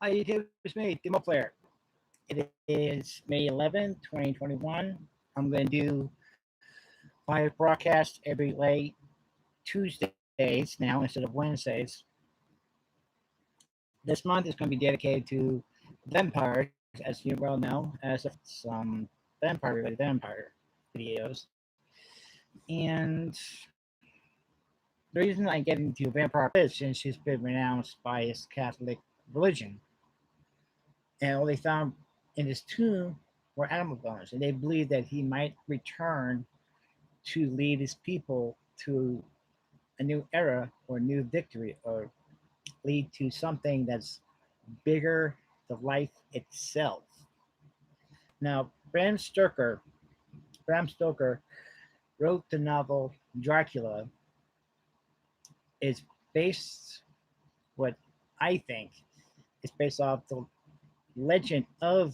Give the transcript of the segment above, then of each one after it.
Hi YouTube, it's me, Demo Player. It is May 11th, 2021. I'm going to do live broadcast every late Tuesdays now instead of Wednesdays. This month is going to be dedicated to vampires, as you well know, as of some vampire-related vampire videos. And the reason I get into vampire is since she's been renounced by his Catholic religion. And all they found in his tomb were animal bones, and they believed that he might return to lead his people to a new era or new victory, or lead to something that's bigger than life itself. Now, Bram Stoker wrote the novel Dracula. Is based, what I think, is based off the legend of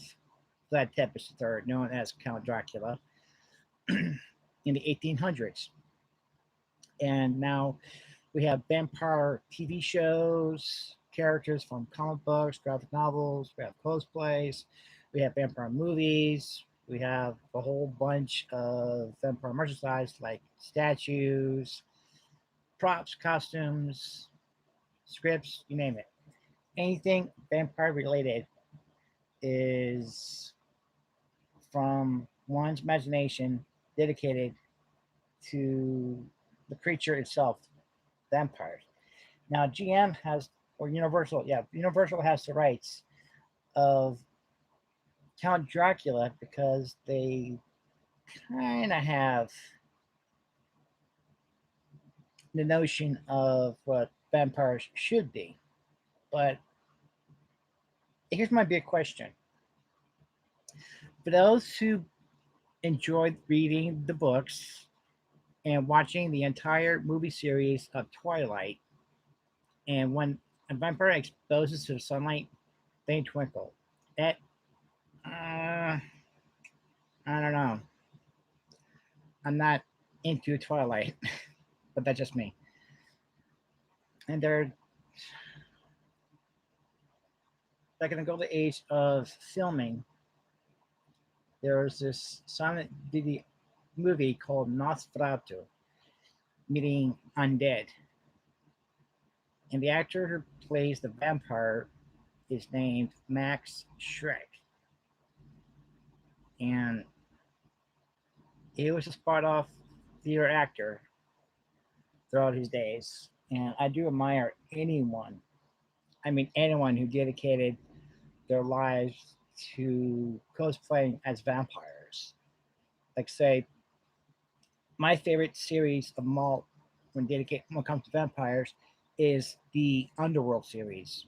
Vlad Tepes III, known as Count Dracula, in the 1800s. And now we have vampire TV shows, characters from comic books, graphic novels, we have cosplays, we have vampire movies, we have a whole bunch of vampire merchandise like statues, props, costumes, scripts, you name it. Anything vampire related is from one's imagination dedicated to the creature itself, vampires. Now, GM has, or Universal, yeah, Universal has the rights of Count Dracula because they kind of have the notion of what vampires should be. But here's my big question. For those who enjoyed reading the books and watching the entire movie series of Twilight, and when a vampire exposes to the sunlight, they twinkle. That, I don't know. I'm not into Twilight, but that's just me. And they're back in the golden age of filming. There was this silent video movie called Nosferatu, meaning undead. And the actor who plays the vampire is named Max Schreck. And he was a spot off theater actor throughout his days. And I do admire anyone, I mean, anyone who dedicated their lives to cosplaying as vampires. Like, say, my favorite series of them all, when it comes to vampires, is the Underworld series.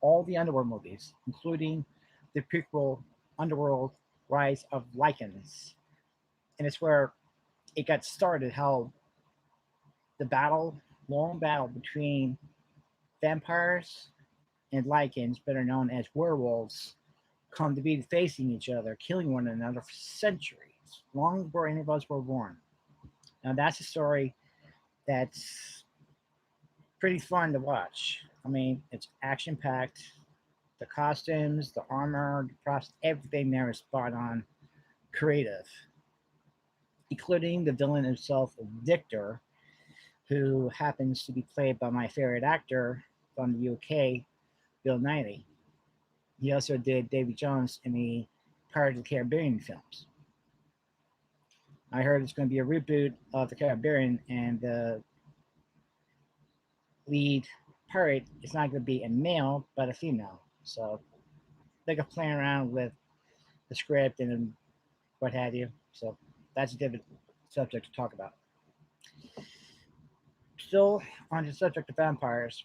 All the Underworld movies, including the prequel Underworld Rise of Lycans. And it's where it got started, how the battle, long battle between vampires and Lycans, better known as werewolves, come to be facing each other, killing one another for centuries, long before any of us were born. Now, that's a story that's pretty fun to watch. I mean, it's action packed. The costumes, the armor, the props, everything there is spot on creative, including the villain himself, Victor, who happens to be played by my favorite actor from the UK, Bill Nighy. He also did Davy Jones in the Pirates of the Caribbean films. I heard it's going to be a reboot of the Caribbean, and the lead pirate is not going to be a male, but a female. So they could play around with the script and what have you. So that's a different subject to talk about. Still on the subject of vampires,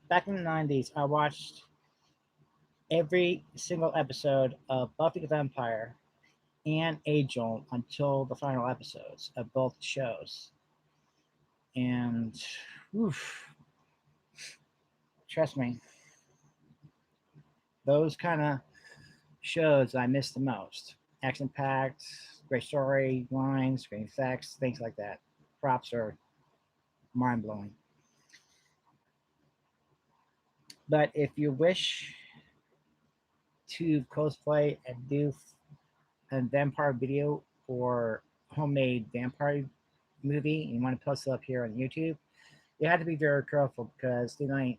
back in the 90s, I watched every single episode of Buffy the Vampire and Angel until the final episodes of both shows. And oof, trust me, those kind of shows I miss the most. Action packed, great story lines, great effects, things like that. Props are mind blowing. But if you wish to cosplay and do a vampire video or homemade vampire movie and you want to post it up here on YouTube, you have to be very careful because they might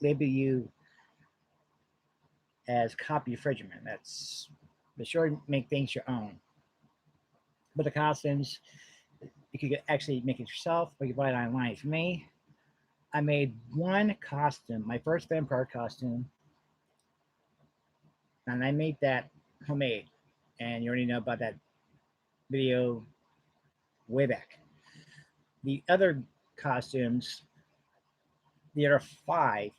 label you as copy infringement. That's be sure to make things your own. But the costumes, you could actually make it yourself or you buy it online. For me, I made one costume, my first vampire costume, and I made that homemade. And you already know about that video way back. The other costumes, the other five,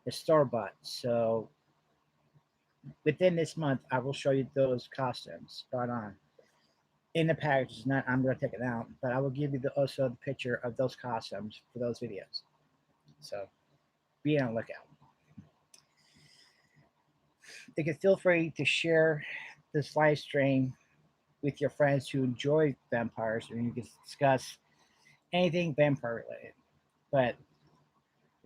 is store bought. So within this month, I will show you those costumes spot on. In the package, not I'm going to take it out, but I will give you also the picture of those costumes for those videos. So be on the lookout. You can feel free to share this live stream with your friends who enjoy vampires, and you can discuss anything vampire related. But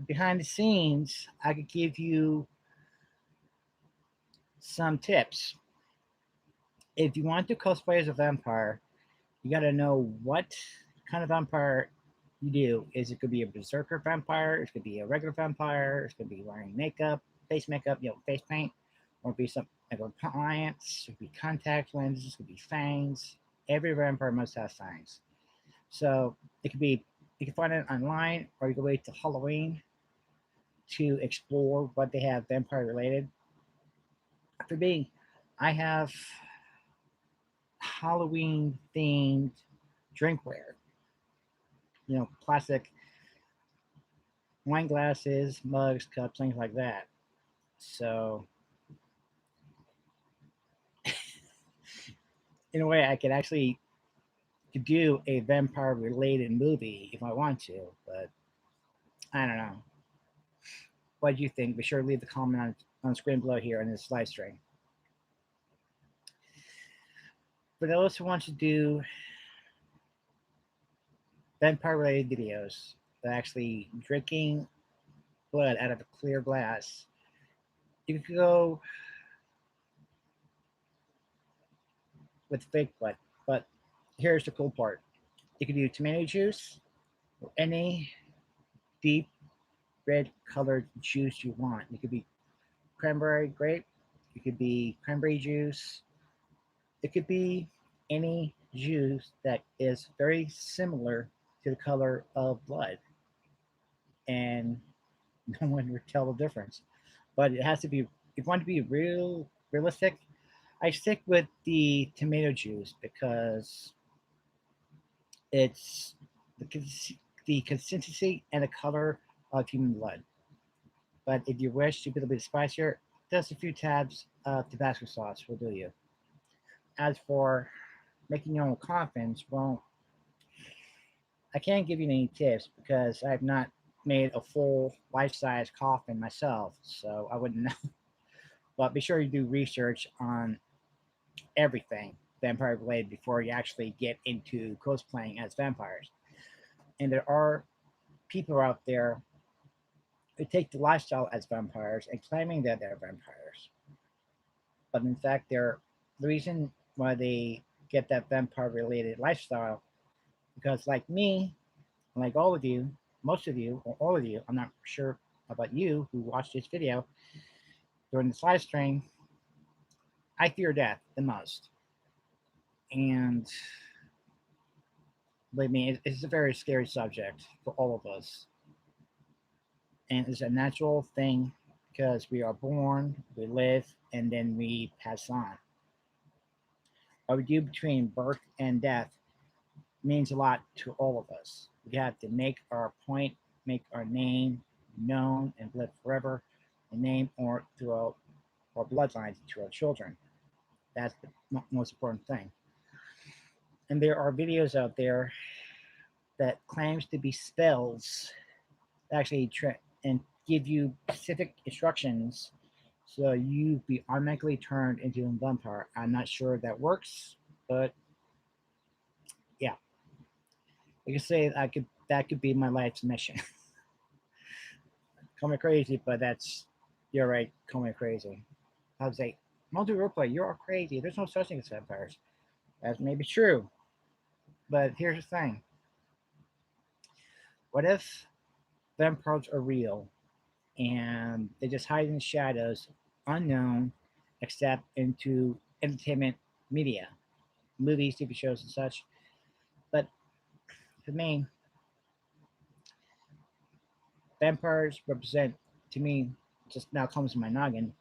behind the scenes, I could give you some tips. If you want to cosplay as a vampire, you got to know what kind of vampire you do. Is it could be a berserker vampire? It could be a regular vampire. It could be wearing makeup, face makeup, face paint, or be some like appliance. It could be contact lenses. It could be fangs. Every vampire must have fangs. So it could be you can find it online, or you can wait till Halloween to explore what they have vampire related. For me, I have Halloween themed drinkware. Plastic wine glasses, mugs, cups, things like that. So, in a way, I could actually do a vampire related movie if I want to, but I don't know. What do you think? Be sure to leave the comment on the screen below here in this live stream. For those who want to do vampire related videos, actually drinking blood out of a clear glass, you could go with fake blood. But here's the cool part: you can do tomato juice or any deep red colored juice you want. It could be cranberry grape, it could be cranberry juice, it could be any juice that is very similar to the color of blood, and no one would tell the difference. But it has to be, if you want to be realistic, I stick with the tomato juice because it's the consistency and the color of human blood. But if you wish to be a little bit spicier, just a few tabs of Tabasco sauce will do you. As for making your own coffins, well, I can't give you any tips because I've not made a full life-size coffin myself, so I wouldn't know. But be sure you do research on everything vampire related before you actually get into cosplaying as vampires. And there are people out there who take the lifestyle as vampires and claiming that they're vampires. But in fact, they're the reason why they get that vampire related lifestyle because, like me, like all of you, most of you, or all of you, I'm not sure about you who watched this video during this live stream, I fear death the most. And believe me, it's a very scary subject for all of us. And it's a natural thing because we are born, we live, and then we pass on. What we do between birth and death means a lot to all of us. We have to make our point, make our name known, and live forever, and name or throughout our bloodlines to our children. That's the most important thing. And there are videos out there that claims to be spells that actually and give you specific instructions so you be automatically turned into a vampire. I'm not sure if that works, but yeah, I could say that could be my life's mission. Call me crazy, but that's you're right. Call me crazy. I would say multi roleplay. You're all crazy. There's no such thing as vampires. That's maybe true, but here's the thing: what if vampires are real and they just hide in the shadows, unknown, except into entertainment media, movies, TV shows, and such? But for me, vampires represent, to me, just now comes to my noggin.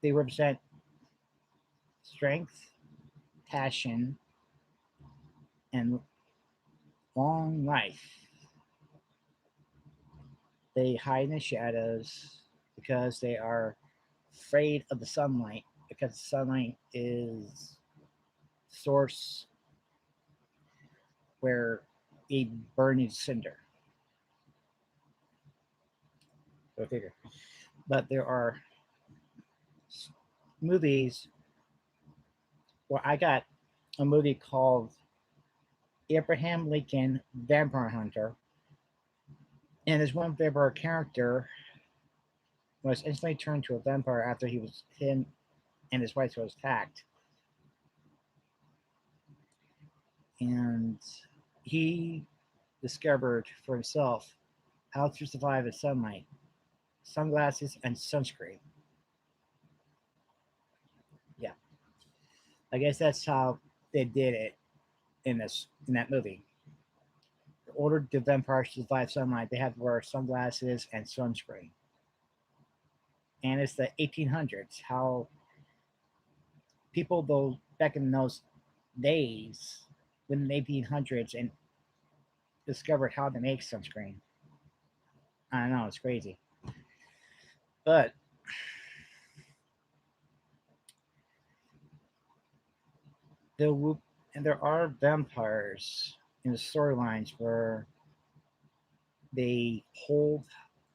They represent strength, passion, and long life. They hide in the shadows because they are afraid of the sunlight, because the sunlight is source where a burning cinder. Go figure. But there are movies where I got a movie called Abraham Lincoln Vampire Hunter, and there's one vampire character was instantly turned to a vampire after him and his wife was attacked, and he discovered for himself how to survive in sunlight, sunglasses, and sunscreen. Yeah, I guess that's how they did it in that movie. In order the vampires to survive sunlight, they had to wear sunglasses and sunscreen. And it's the 1800s. How people though back in those days, in the 1800s, and discovered how to make sunscreen. I don't know, it's crazy. But there will, and there are vampires in the storylines where they hold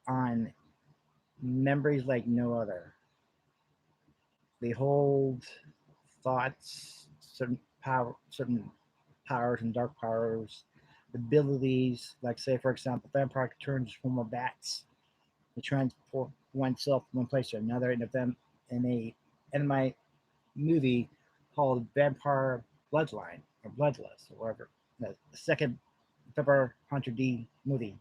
on memories like no other. They hold thoughts, certain powers and dark powers, abilities. Like say, for example, vampire can turn into form of bats to transport oneself from one place to another. In a in my movie called Vampire Bloodline or Bloodlust or whatever, the second Vampire Hunter D movie.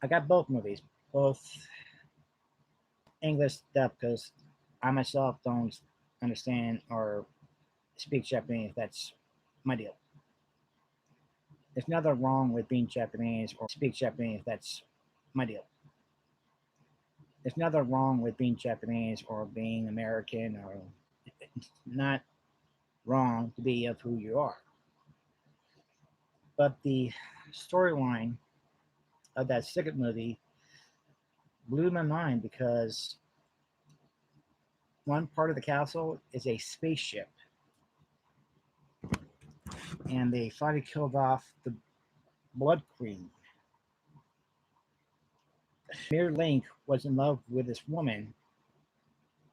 I got both movies, both English dub because I myself don't understand or speak Japanese. That's my deal. There's nothing wrong with being Japanese or speak Japanese. That's my deal. There's nothing wrong with being Japanese or being American, or it's not wrong to be of who you are. But the storyline of that second movie blew my mind because one part of the castle is a spaceship, and they finally killed off the Blood Queen. Mirror Link was in love with this woman,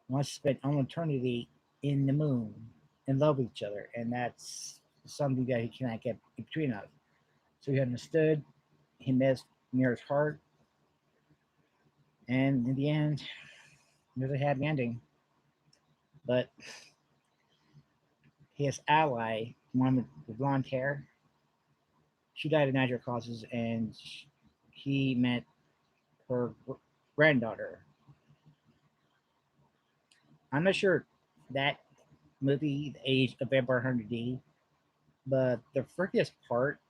wants to spend all eternity in the moon, in love with each other, and that's something that he cannot get between us. So he understood, he missed Mirror's heart, and in the end, there's a happy ending. But his ally, one with blonde hair, she died of natural causes, and he met her granddaughter. I'm not sure that movie, The Age of Vampire Hunter D, but the freakiest part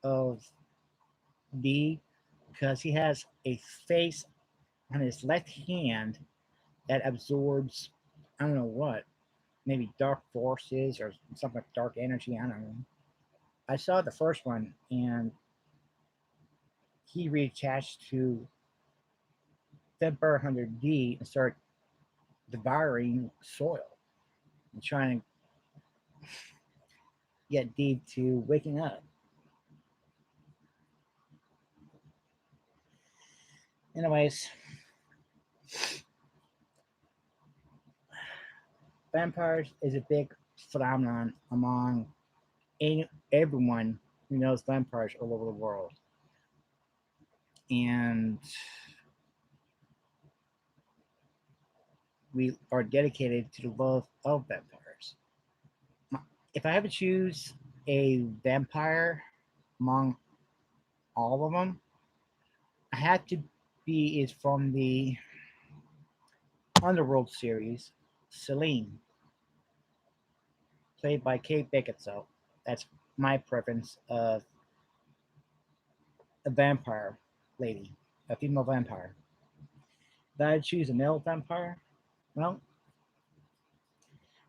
of D, because he has a face on his left hand that absorbs, I don't know what, maybe dark forces or something like dark energy. I don't know. I saw the first one, and he reattached to Vampire Hunter D and started devouring soil and trying to get D to waking up. Anyways, vampires is a big phenomenon among everyone who knows vampires all over the world. and we are dedicated to the love of vampires. If I had to choose a vampire among all of them, I had to be is from the Underworld series, Celine, played by Kate Beckinsale. That's my preference of a vampire lady, a female vampire. If I had to choose a male vampire, well,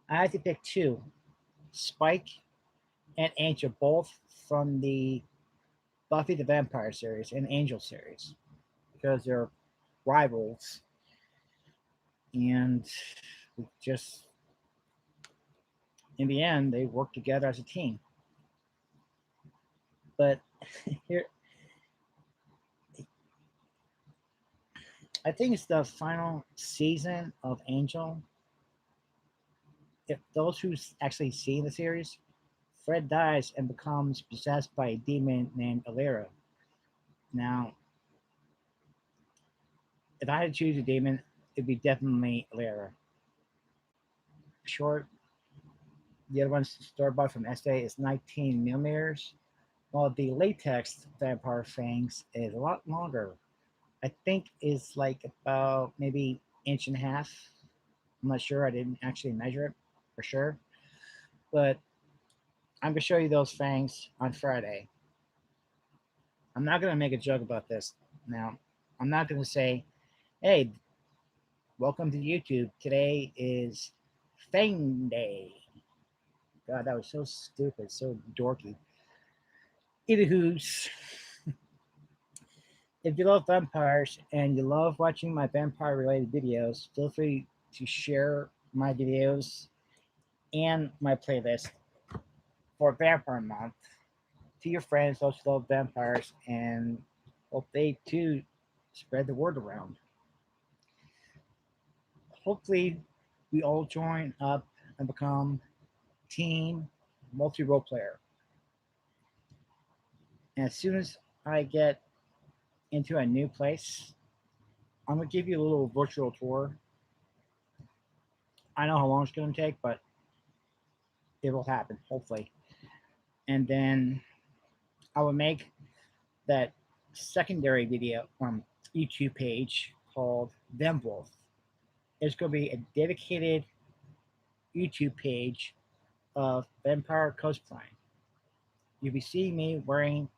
I had to pick two, Spike and Angel, both from the Buffy the Vampire series and Angel series, because they're rivals and just in the end they work together as a team. But here, I think it's the final season of Angel. If those who actually see the series, Fred dies and becomes possessed by a demon named Alera. Now, if I had to choose a demon, it'd be definitely Alera. Short, the other one's store bought from SA is 19 millimeters, while the latex vampire fangs is a lot longer. I think is like about maybe inch and a half. I'm not sure. I didn't actually measure it for sure, but I'm gonna show you those fangs on Friday. I'm not gonna make a joke about this now. I'm not gonna say, "Hey, welcome to YouTube. Today is Fang Day." God, that was so stupid, so dorky. Anywho's, if you love vampires and you love watching my vampire related videos, feel free to share my videos and my playlist for Vampire Month to your friends, those who love vampires, and hope they too spread the word around. Hopefully, we all join up and become team multi role player. And as soon as I get into a new place, I'm gonna give you a little virtual tour. I know how long it's gonna take, but it will happen, hopefully. And then I will make that secondary video YouTube page called Them Wolf. It's gonna be a dedicated YouTube page of vampire cosplaying. You'll be seeing me wearing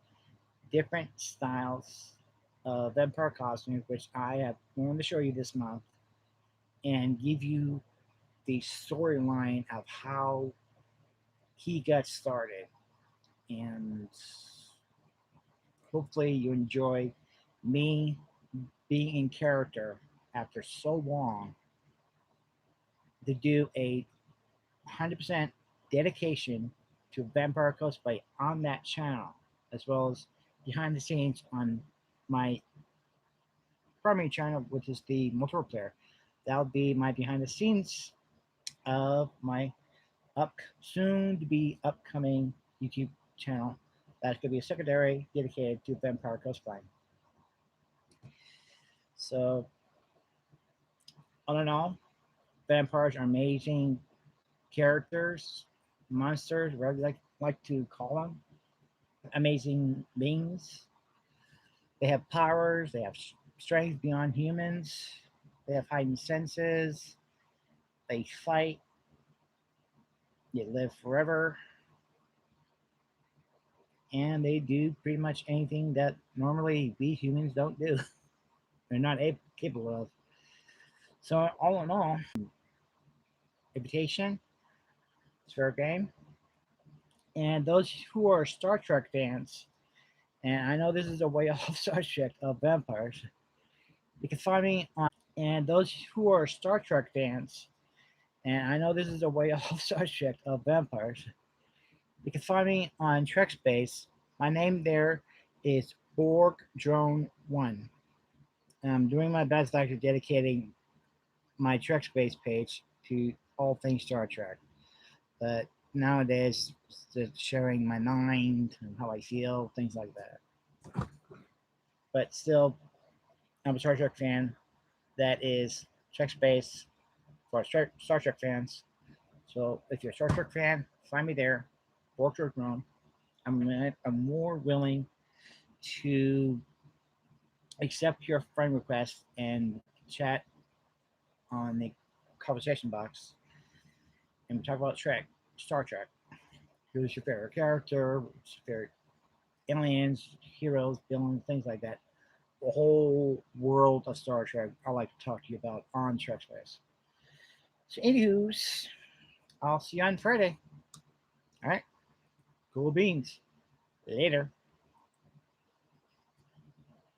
different styles of vampire costumes, which I have going to show you this month, and give you the storyline of how he got started. And hopefully, you enjoy me being in character after so long to do a 100% dedication to vampire cosplay on that channel, as well as behind the scenes on my primary channel, which is the multiplayer. That'll be my behind the scenes of my soon to be upcoming YouTube channel. That's going to be a secondary dedicated to vampire cosplay. So, all in all, vampires are amazing characters, monsters, whatever you like to call them. Amazing beings. They have powers, they have strength beyond humans, they have heightened senses, they fight, they live forever, and they do pretty much anything that normally we humans don't do. They're not capable of. So, all in all, invitation, it's fair game. And those who are Star Trek fans, and I know this is a way off subject of vampires, you can find me on. And those who are Star Trek fans, and I know this is a way off subject of vampires, you can find me on Trek Space. My name there is Borg Drone One. And I'm doing my best after dedicating my Trek Space page to all things Star Trek. But nowadays, just sharing my mind and how I feel, things like that. but still, I'm a Star Trek fan. That is Trek Space for Star Trek fans. So if you're a Star Trek fan, find me there. Bork Grown. I'm more willing to accept your friend request and chat on the conversation box and we talk about Star Trek. Who's your favorite character? What's your favorite aliens, heroes, villains, things like that. The whole world of Star Trek I like to talk to you about on Trek Space. So, anywho's, I'll see you on Friday. All right, cool beans. Later.